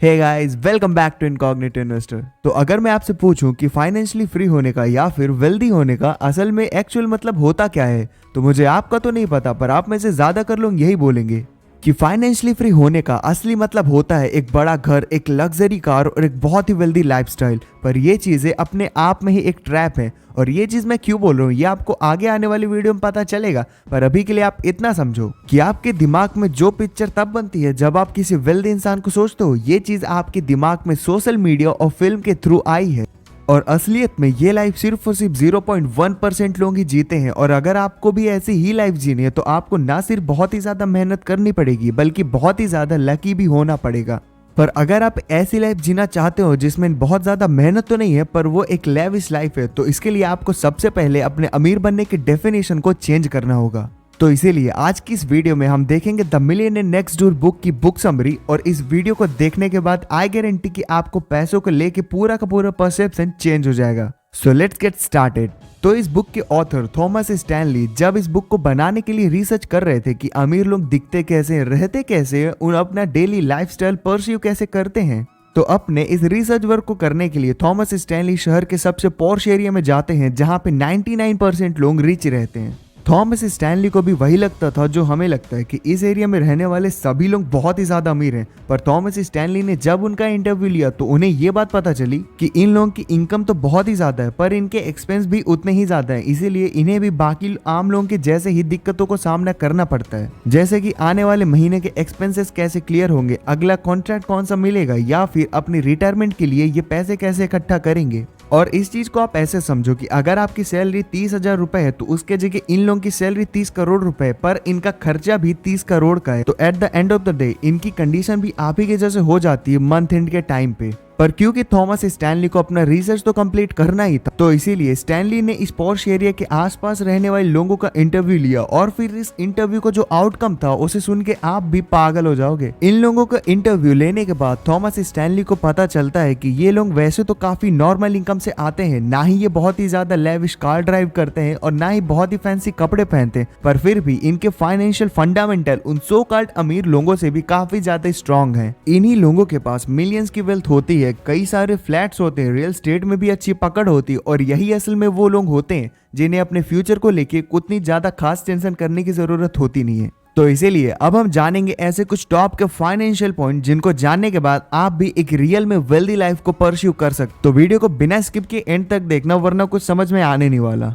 Hey guys, welcome back to incognito investor. तो अगर मैं आपसे पूछूं कि फाइनेंशियली फ्री होने का या फिर वेल्दी होने का असल में एक्चुअल मतलब होता क्या है, तो मुझे आपका तो नहीं पता, पर आप में से ज्यादातर लोग यही बोलेंगे कि फाइनेंशियली फ्री होने का असली मतलब होता है एक बड़ा घर, एक लग्जरी कार और एक बहुत ही वेल्दी लाइफस्टाइल। पर ये चीजें अपने आप में ही एक ट्रैप है, और ये चीज मैं क्यों बोल रहा हूँ ये आपको आगे आने वाली वीडियो में पता चलेगा। पर अभी के लिए आप इतना समझो कि आपके दिमाग में जो पिक्चर तब बनती है जब आप किसी वेल्दी इंसान को सोचते हो, ये चीज आपके दिमाग में सोशल मीडिया और फिल्म के थ्रू आई है। और असलियत में ये लाइफ सिर्फ और सिर्फ 0.1% लोग ही जीते हैं। और अगर आपको भी ऐसी ही लाइफ जीनी है तो आपको ना सिर्फ बहुत ही ज्यादा मेहनत करनी पड़ेगी बल्कि बहुत ही ज्यादा लकी भी होना पड़ेगा। पर अगर आप ऐसी लाइफ जीना चाहते हो जिसमें बहुत ज्यादा मेहनत तो नहीं है पर वो एक लेविश लाइफ है, तो इसके लिए आपको सबसे पहले अपने अमीर बनने की डेफिनेशन को चेंज करना होगा। तो इसीलिए आज की इस वीडियो में हम देखेंगे the millionaire next door book की बुक समरी, और इस वीडियो को देखने के बाद आई गारंटी कि आपको पैसों को लेके पूरा का पूरा परसेप्शन चेंज हो जाएगा। So let's get started. तो इस बुक के ऑथर थॉमस स्टैनली जब इस बुक को बनाने के लिए रिसर्च कर रहे थे कि अमीर लोग दिखते कैसे, रहते कैसे, उन अपना डेली लाइफस्टाइल परस्यू कैसे करते हैं, तो अपने इस रिसर्च वर्क को करने के लिए थॉमस स्टैनली शहर के सबसे पॉश एरिया में जाते हैं जहां पे 99% लोग रिच रहते हैं। थॉमस स्टैनली को भी वही लगता था जो हमें लगता है कि इस एरिया में रहने वाले सभी लोग बहुत ही ज्यादा अमीर हैं। पर थॉमस स्टैनली ने जब उनका इंटरव्यू लिया तो उन्हें ये बात पता चली कि इन लोगों की इनकम तो बहुत ही ज्यादा है पर इनके एक्सपेंस भी उतने ही ज्यादा है, इसीलिए इन्हें भी बाकी आम लोगों के जैसे ही दिक्कतों को सामना करना पड़ता है, जैसे कि आने वाले महीने के एक्सपेंसेस कैसे क्लियर होंगे, अगला कॉन्ट्रैक्ट कौन सा मिलेगा, या फिर अपनी रिटायरमेंट के लिए ये पैसे कैसे इकट्ठा करेंगे। और इस चीज को आप ऐसे समझो कि अगर आपकी सैलरी 30,000 रुपए है तो उसके जगह इन लोगों की सैलरी 30 करोड़ रुपए, पर इनका खर्चा भी 30 करोड़ का है। तो at the end of the day इनकी कंडीशन भी आप ही के जैसे हो जाती है मंथ एंड के टाइम पे। पर क्योंकि थॉमस स्टैनली को अपना रिसर्च तो कंप्लीट करना ही था, तो इसीलिए स्टैनली ने इस पॉश एरिया के आसपास रहने वाले लोगों का इंटरव्यू लिया, और फिर इस इंटरव्यू को जो आउटकम था उसे सुन के आप भी पागल हो जाओगे। इन लोगों का इंटरव्यू लेने के बाद थॉमस स्टैनली को पता चलता है कि ये लोग वैसे तो काफी नॉर्मल इनकम से आते हैं, ना ही ये बहुत ही ज्यादा लेविश कार ड्राइव करते हैं और ना ही बहुत ही फैंसी कपड़े पहनते हैं, पर फिर भी इनके फाइनेंशियल फंडामेंटल उन सो कॉल्ड अमीर लोगों से भी काफी ज्यादा स्ट्रॉन्ग है। इन्हीं लोगों के पास मिलियंस की वेल्थ होती है, कई सारे फ्लैट्स होते हैं, रियल स्टेट में भी अच्छी पकड़ होती है, और यही असल में वो लोग होते हैं जिन्हें अपने फ्यूचर को लेके उतनी ज्यादा खास टेंशन करने की जरूरत होती नहीं है। तो इसीलिए अब हम जानेंगे ऐसे कुछ टॉप के फाइनेंशियल पॉइंट जिनको जानने के बाद आप भी एक रियल में वेल्दी लाइफ को परस्यू कर सकते। तो वीडियो को बिना स्किप के एंड तक देखना, वरना कुछ समझ में आने नहीं वाला।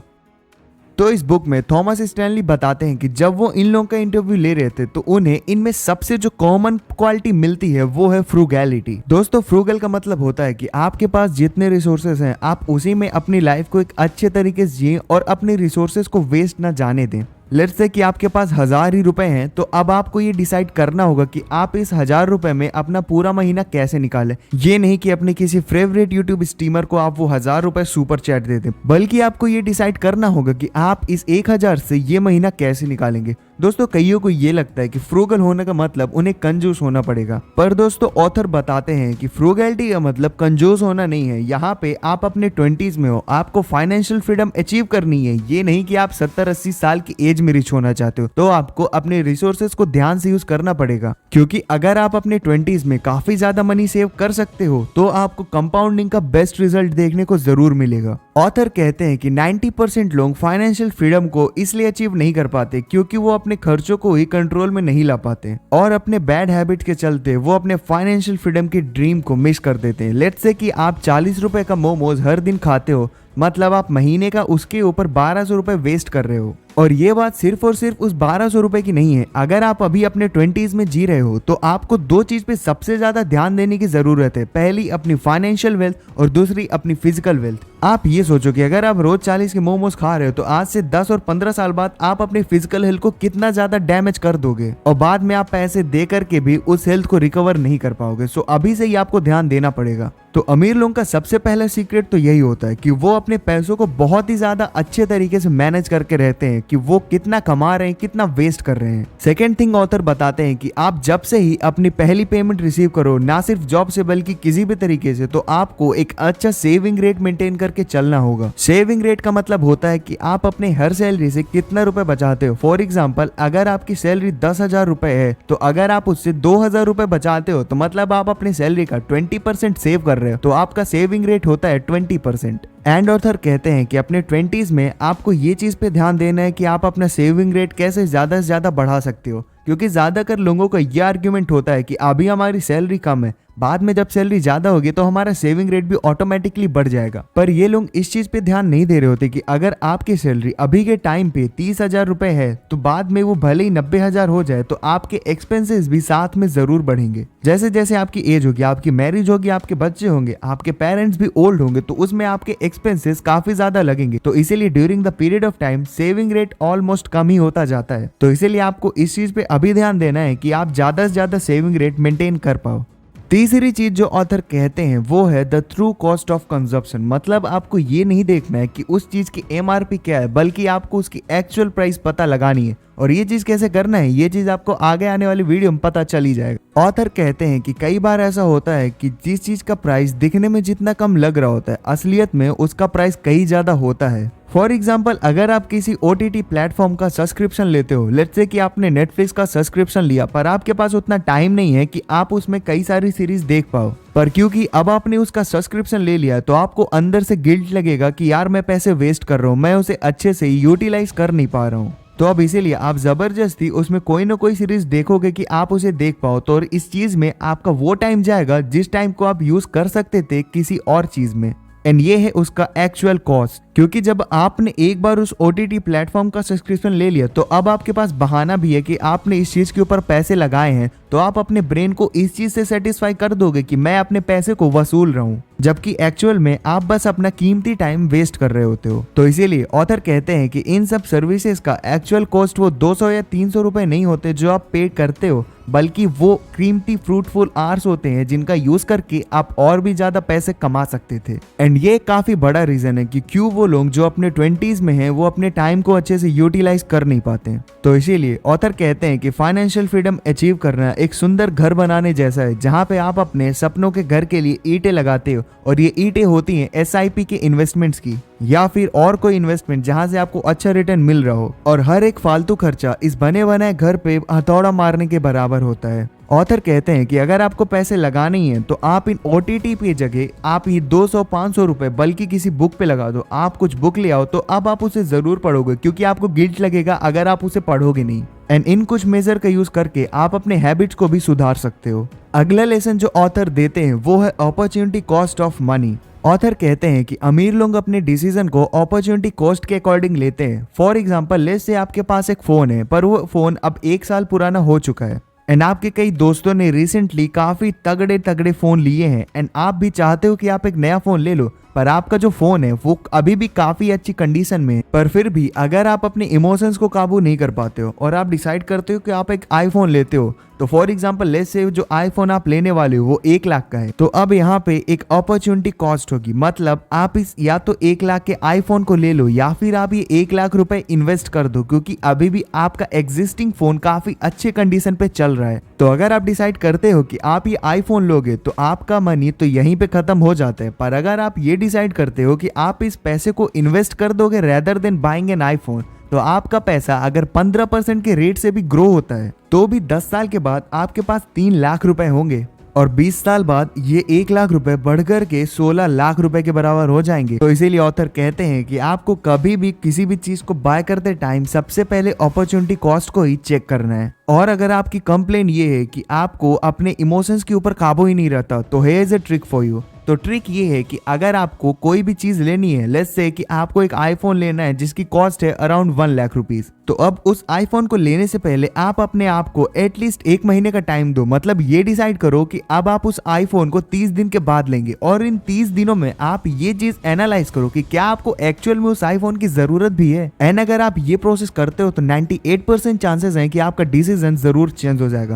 तो इस बुक में थॉमस स्टैनली बताते हैं कि जब वो इन लोगों का इंटरव्यू ले रहे थे तो उन्हें इनमें सबसे जो कॉमन क्वालिटी मिलती है वो है फ्रूगैलिटी। दोस्तों, फ्रूगल का मतलब होता है कि आपके पास जितने रिसोर्सेज हैं आप उसी में अपनी लाइफ को एक अच्छे तरीके से जिए और अपने रिसोर्सेज को वेस्ट ना जाने दें। लेट्स से कि आपके पास 1000 ही रुपए हैं, तो अब आपको ये डिसाइड करना होगा कि आप इस 1000 रुपए में अपना पूरा महीना कैसे निकालें। ये नहीं कि अपने किसी फेवरेट यूट्यूब स्ट्रीमर को आप वो 1000 रुपए सुपर चैट दे दें, बल्कि आपको ये डिसाइड करना होगा कि आप इस 1000 से ये महीना कैसे निकालेंगे। दोस्तों, कईयों को ये लगता है कि फ्रूगल होने का मतलब उन्हें कंजूस होना पड़ेगा, पर दोस्तों ऑथर बताते हैं कि फ्रूगैलिटी का मतलब कंजूस होना नहीं है। यहाँ पे आप अपने 20s में हो, आपको फाइनेंशियल फ्रीडम अचीव करनी है। ये नहीं कि आप 70-80 साल की एज में रिच होना चाहते हो, तो आपको अपने रिसोर्सेज को ध्यान से यूज करना पड़ेगा, क्योंकि अगर आप अपने 20s में काफी ज्यादा मनी सेव कर सकते हो तो आपको कंपाउंडिंग का बेस्ट रिजल्ट देखने को जरूर मिलेगा। ऑथर कहते हैं कि 90% लोग फाइनेंशियल फ्रीडम को इसलिए अचीव नहीं कर पाते क्योंकि वो अपने खर्चों को ही कंट्रोल में नहीं ला पाते, और अपने बैड हैबिट के चलते वो अपने फाइनेंशियल फ्रीडम की ड्रीम को मिस कर देते हैं। लेट्स से कि आप 40 रुपए का मोमोज हर दिन खाते हो, मतलब आप महीने का उसके ऊपर 1200 रुपए वेस्ट कर रहे हो। और ये बात सिर्फ और सिर्फ उस 1200 रुपए की नहीं है। अगर आप अभी अपने 20s में जी रहे हो तो आपको दो चीज पे सबसे ज्यादा ध्यान देने की जरूरत है, पहली अपनी फाइनेंशियल वेल्थ और दूसरी अपनी फिजिकल वेल्थ। आप ये सोचो कि अगर आप रोज 40 के मोमोज खा रहे हो तो आज से 10 और 15 साल बाद आप अपनी फिजिकल हेल्थ को कितना ज्यादा डैमेज कर दोगे, और बाद में आप पैसे दे करके भी उस हेल्थ को रिकवर नहीं कर पाओगे। सो अभी से ही आपको ध्यान देना पड़ेगा। तो अमीर लोगों का सबसे पहला सीक्रेट तो यही होता है कि वो अपने पैसों को बहुत ही ज्यादा अच्छे तरीके से मैनेज करके रहते हैं कि वो कितना कमा रहे हैं, कितना वेस्ट कर रहे हैं। सेकेंड थिंग ऑथर बताते हैं कि आप जब से ही अपनी पहली पेमेंट रिसीव करो, ना सिर्फ जॉब से बल्कि किसी भी तरीके से, तो आपको एक अच्छा सेविंग रेट मेंटेन करके चलना होगा। सेविंग रेट का मतलब होता है कि आप अपने हर सैलरी से कितना रुपए बचाते हो। फॉर एग्जाम्पल, अगर आपकी सैलरी 10,000 रुपए है, तो अगर आप उससे 2,000 रुपए बचाते हो तो मतलब आप अपनी सैलरी का 20% सेव कर रहे हो, तो आपका सेविंग रेट होता है 20%। एंड ऑथर कहते हैं कि अपने 20s में आपको ये चीज पे ध्यान देना है कि आप अपना सेविंग रेट कैसे ज्यादा से ज्यादा बढ़ा सकते हो, क्योंकि ज्यादातर लोगों का ये आर्ग्यूमेंट होता है कि अभी हमारी सैलरी कम है, बाद में जब सैलरी ज्यादा होगी तो हमारा सेविंग रेट भी ऑटोमेटिकली बढ़ जाएगा। पर ये लोग इस चीज पे ध्यान नहीं दे रहे होते कि अगर आपकी सैलरी अभी के टाइम पे 30,000 रुपए है, तो बाद में वो भले ही 90,000 हो जाए, तो आपके एक्सपेंसेस भी साथ में जरूर बढ़ेंगे। जैसे जैसे आपकी एज होगी, आपकी मैरिज होगी, आपके बच्चे होंगे, आपके पेरेंट्स भी ओल्ड होंगे, तो उसमें आपके एक्सपेंसेस काफी ज्यादा लगेंगे। तो इसीलिए during the period of time saving rate almost कम ही होता जाता है। तो इसीलिए आपको इस चीज पे अभी ध्यान देना है कि आप ज्यादा से ज्यादा सेविंग रेट मेंटेन कर पाओ। तीसरी चीज जो ऑथर कहते हैं वो है the true cost of consumption. मतलब आपको ये नहीं देखना है कि उस चीज की एमआरपी क्या है, बल्कि आपको उसकी एक्चुअल प्राइस पता लगानी है। और ये चीज कैसे करना है, ये चीज आपको आगे आने वाली वीडियो में पता चल ही जाएगा। ऑथर कहते हैं कि कई बार ऐसा होता है कि जिस चीज का प्राइस दिखने में जितना कम लग रहा होता है, असलियत में उसका प्राइस कहीं ज्यादा होता है। फॉर एग्जाम्पल, अगर आप किसी OTT प्लेटफॉर्म का सब्सक्रिप्शन लेते हो, लेट्स से कि आपने नेटफ्लिक्स का सब्सक्रिप्शन लिया, पर आपके पास उतना टाइम नहीं है कि आप उसमें कई सारी सीरीज देख पाओ, पर क्योंकि अब आपने उसका सब्सक्रिप्शन ले लिया, तो आपको अंदर से गिल्ट लगेगा कि यार मैं पैसे वेस्ट कर रहा हूँ, मैं उसे अच्छे से यूटिलाइज कर नहीं पा रहा हूँ। तो अब इसीलिए आप जबरदस्ती उसमें कोई ना कोई सीरीज देखोगे कि आप उसे देख पाओ। तो और इस चीज में आपका वो टाइम जाएगा जिस टाइम को आप यूज कर सकते थे किसी और चीज में। एंड ये है उसका एक्चुअल कॉस्ट, क्योंकि जब आपने एक बार उस OTT प्लेटफॉर्म का सब्सक्रिप्शन ले लिया, तो अब आपके पास बहाना भी है कि आपने इस चीज के ऊपर पैसे लगाए हैं, तो आप अपने ब्रेन को इस चीज से सेटिस्फाई कर दोगे कि मैं अपने पैसे को वसूल रहा हूँ, जबकि एक्चुअल में आप बस अपना कीमती टाइम वेस्ट कर रहे होते हो। तो इसीलिए ऑथर कहते हैं कि इन सब सर्विसेज का एक्चुअल कॉस्ट वो 200 या 300 रुपए नहीं होते जो आप पे करते हो, बल्कि वो कीमती फ्रूटफुल आवर्स होते हैं जिनका यूज करके आप और भी ज्यादा पैसे कमा सकते थे। एंड ये काफी बड़ा रीजन है कि क्यों वो लोग जो अपने 20s में हैं वो अपने टाइम को अच्छे से यूटिलाइज कर नहीं पाते हैं। तो इसीलिए ऑथर कहते हैं कि फाइनेंशियल फ्रीडम अचीव करना एक सुंदर घर बनाने जैसा है, जहाँ पे आप अपने सपनों के घर के लिए ईंटें लगाते हो, और ये ईंटें होती हैं SIP के इन्वेस्टमेंट्स की, या फिर और कोई इन्वेस्टमेंट जहां से आपको अच्छा रिटर्न मिल रहा हो। और हर एक फालतू खर्चा इस बने बनाए घर पे हथौड़ा मारने के बराबर होता है। ऑथर कहते हैं कि अगर आपको पैसे लगाने ही हैं, तो आप इन OTT पे जगह आप ये 200-500 रुपए बल्कि किसी बुक पे लगा दो। आप कुछ बुक ले आओ, तो अब आप उसे जरूर पढ़ोगे, क्योंकि आपको गिल्ट लगेगा अगर आप उसे पढ़ोगे नहीं। एंड इन कुछ मेजर का यूज करके आप अपने हैबिट्स को भी सुधार सकते हो। अगला लेसन जो ऑथर देते हैं वो है opportunity cost of money. Author कहते हैं कि अमीर लोग अपने डिसीजन को अपॉर्चुनिटी कॉस्ट के अकॉर्डिंग लेते हैं। फॉर एग्जांपल, लेट्स से आपके पास एक फोन है, पर वो फोन अब 1 साल पुराना हो चुका है, एंड आपके कई दोस्तों ने रिसेंटली काफी तगड़े तगड़े फोन लिए हैं, एंड आप भी चाहते हो कि आप एक नया फोन ले लो, पर आपका जो फोन है वो अभी भी काफी अच्छी कंडीशन में है। पर फिर भी अगर आप अपने इमोशंस को काबू नहीं कर पाते हो और आप डिसाइड करते हो कि आप एक आईफोन लेते हो, तो फॉर एग्जाम्पल लेट्स से जो आईफोन आप लेने वाले हो वो 1 लाख का है, तो अब यहाँ पे एक अपॉर्चुनिटी कॉस्ट होगी। मतलब आप इस या तो 1 लाख के आईफोन को ले लो, या फिर आप ये 1 लाख रुपए इन्वेस्ट कर दो, क्योंकि अभी भी आपका एग्जिस्टिंग फोन काफी अच्छे कंडीशन पे चल रहा है। तो अगर आप डिसाइड करते हो कि आप ये आईफोन लोगे, तो आपका मनी तो यहीं पे खत्म हो जाता है। पर अगर आप ये डिसाइड करते हो कि आप इस पैसे को इन्वेस्ट कर दोगे rather than buying an iPhone, तो आपका पैसा अगर 15% के रेट से भी ग्रो होता है, तो भी 10 साल के बाद आपके पास 3 लाख रुपए होंगे, और 20 साल बाद ये 1 लाख रुपए बढ़कर के 16 लाख रुपए के बराबर हो जाएंगे। तो इसीलिए ऑथर कहते हैं कि आपको कभी भी किसी भी चीज को बाय करते टाइम सबसे पहले अपॉर्चुनिटी कॉस्ट को ही चेक करना है। और अगर आपकी कंप्लेन ये है कि आपको अपने इमोशंस के ऊपर काबू ही नहीं रहता, तो here is a trick for you. तो ट्रिक ये है कि अगर आपको कोई भी चीज लेनी है, लेट्स से कि आपको एक आईफोन लेना है जिसकी कॉस्ट है अराउंड 1 लाख रुपीज, तो अब उस आईफोन को लेने से पहले आप अपने आप को एटलीस्ट 1 महीने का टाइम दो। मतलब ये डिसाइड करो कि अब आप उस आईफोन को 30 दिन के बाद लेंगे, और इन 30 दिनों में आप ये चीज एनालाइज करो कि क्या आपको एक्चुअल में उस आईफोन की जरूरत भी है। एंड अगर आप ये प्रोसेस करते हो, तो 98% चांसेस हैं कि आपका डिसीजन जरूर चेंज हो जाएगा।